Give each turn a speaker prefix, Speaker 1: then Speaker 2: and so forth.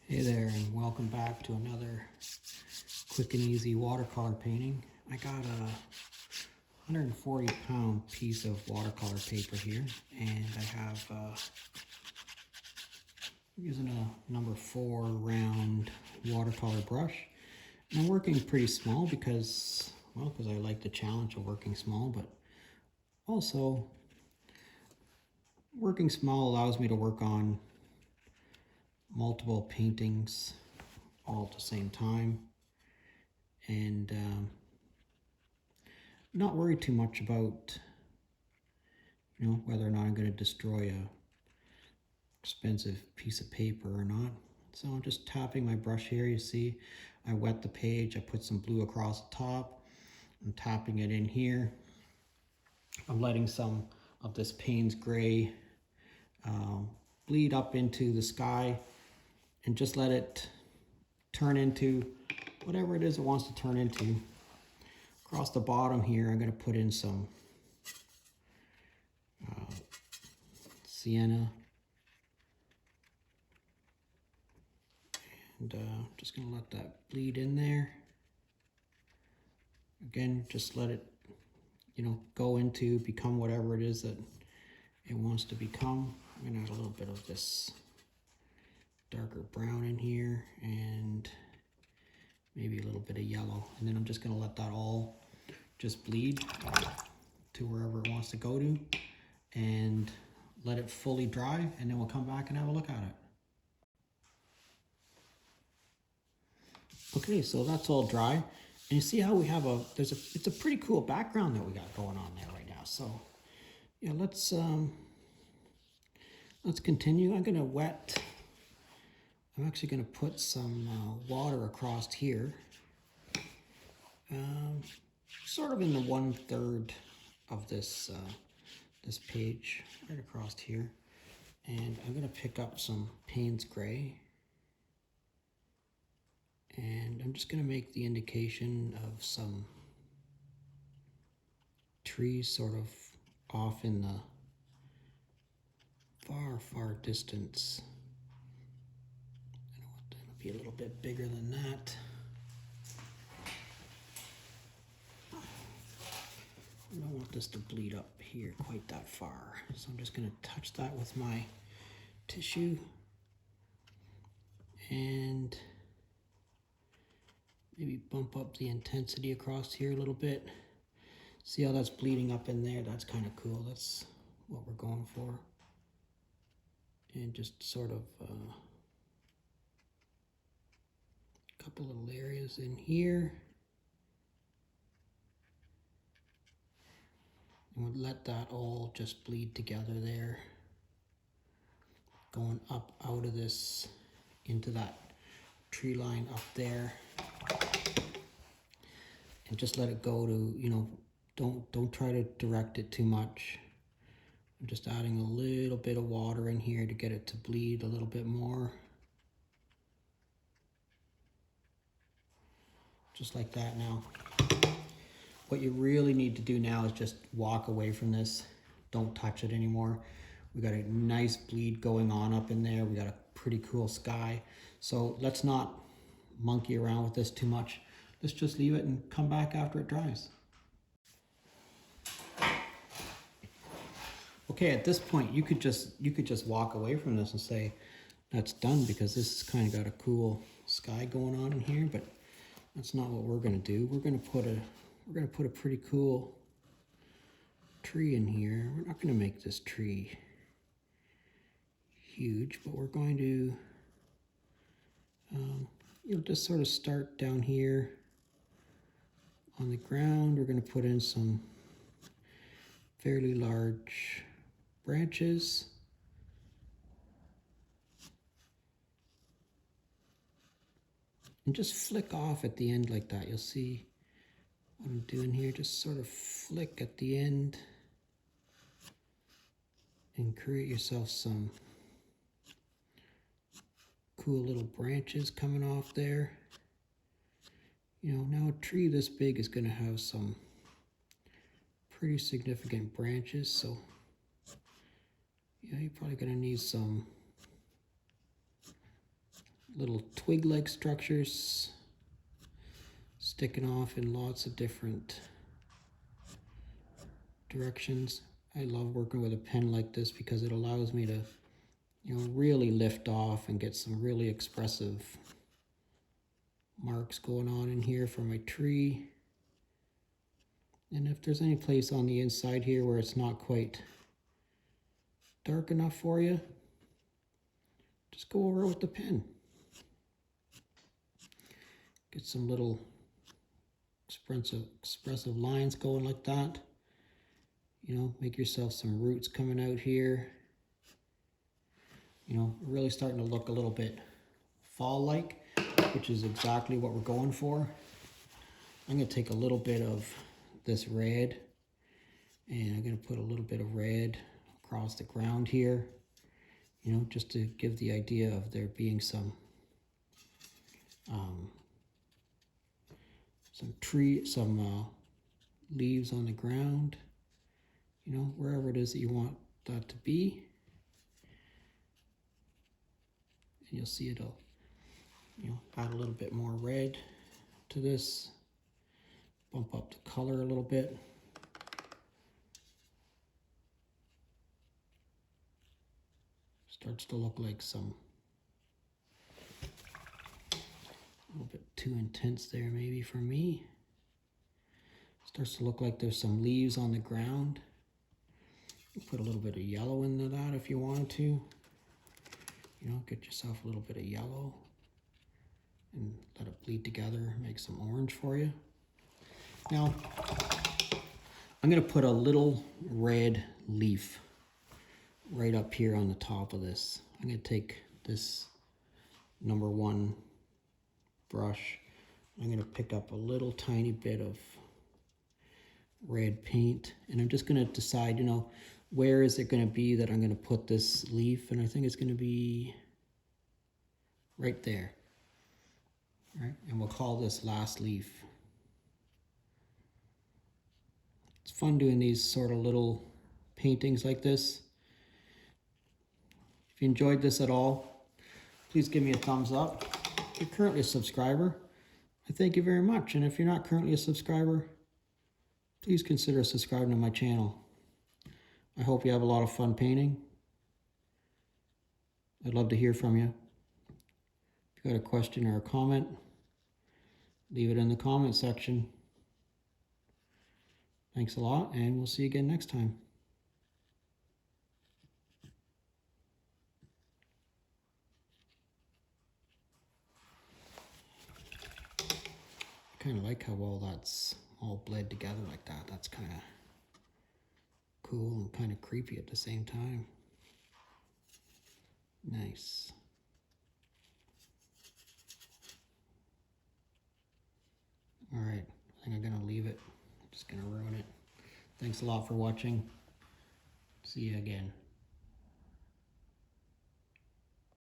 Speaker 1: Hey there, and welcome back to another quick and easy watercolor painting. I got a 140-pound piece of watercolor paper here, and I have using a number 4 round watercolor brush. And I'm working pretty small because I like the challenge of working small, but also working small allows me to work on multiple paintings all at the same time, and not worry too much about whether or not I'm going to destroy a expensive piece of paper or not. So I'm just tapping my brush here. You see I wet the page, I put some blue across the top, I'm tapping it in here. I'm letting some of this Payne's gray bleed up into the sky and just let it turn into whatever it is it wants to turn into. Across the bottom here, I'm going to put in some sienna, and just going to let that bleed in there. Again, just let it, go into, become whatever it is that it wants to become. I'm going to add a little bit of this darker brown in here, and maybe a little bit of yellow, and then I'm just going to let that all just bleed to wherever it wants to go to, and let it fully dry, and then we'll come back and have a look at it. Okay, so that's all dry, and you see how we have it's a pretty cool background that we got going on there right now. So yeah, let's continue. I'm actually gonna put some water across here, sort of in the 1/3 of this this page, right across here, and I'm gonna pick up some Payne's gray, and I'm just gonna make the indication of some trees sort of off in the far distance. I want that to be a little bit bigger than that. I don't want this to bleed up here quite that far, so I'm just going to touch that with my tissue and maybe bump up the intensity across here a little bit. See how that's bleeding up in there? That's kind of cool. That's what we're going for. And just sort of a couple little areas in here. And we'll let that all just bleed together there, going up out of this into that tree line up there, and just let it go to, don't try to direct it too much. I'm just adding a little bit of water in here to get it to bleed a little bit more, just like that. Now what you really need to do now is just walk away from this. Don't touch it anymore. We got a nice bleed going on up in there. We got a pretty cool sky. So let's not monkey around with this too much. Let's just leave it and come back after it dries. Okay, at this point you could just walk away from this and say that's done, because this has kind of got a cool sky going on in here, but that's not what we're going to do. We're going to put a pretty cool tree in here. We're not going to make this tree huge, but we're going to just sort of start down here on the ground. We're going to put in some fairly large branches, and just flick off at the end like that. You'll see what I'm doing here. Just sort of flick at the end and create yourself some cool little branches coming off there. Now a tree this big is going to have some pretty significant branches, so you're probably going to need some little twig-like structures sticking off in lots of different directions. I love working with a pen like this because it allows me to, really lift off and get some really expressive marks going on in here for my tree. And if there's any place on the inside here where it's not quite dark enough for you, just go over it with the pen. Get some little expressive lines going like that. Make yourself some roots coming out here. Really starting to look a little bit fall-like, which is exactly what we're going for. I'm going to take a little bit of this red, and I'm going to put a little bit of red across the ground here, just to give the idea of there being some leaves on the ground, wherever it is that you want that to be. And you'll see it'll, add a little bit more red to this, bump up the color a little bit. Starts to look like a little bit too intense there maybe for me. Starts to look like there's some leaves on the ground. Put a little bit of yellow into that if you wanted to. Get yourself a little bit of yellow and let it bleed together, make some orange for you. Now, I'm going to put a little red leaf right up here on the top of this. I'm going to take this #1 brush. I'm going to pick up a little tiny bit of red paint, and I'm just going to decide, where is it going to be that I'm going to put this leaf, and I think it's going to be right there. All right, and we'll call this last leaf. It's fun doing these sort of little paintings like this. If you enjoyed this at all, please give me a thumbs up. If you're currently a subscriber, I thank you very much. And if you're not currently a subscriber, please consider subscribing to my channel. I hope you have a lot of fun painting. I'd love to hear from you. If you got a question or a comment, leave it in the comment section. Thanks a lot, and we'll see you again next time. I kind of like how well that's all bled together like that. That's kind of cool and kind of creepy at the same time. Nice. All right, I think I'm gonna leave it. I'm just gonna ruin it. Thanks a lot for watching. See you again.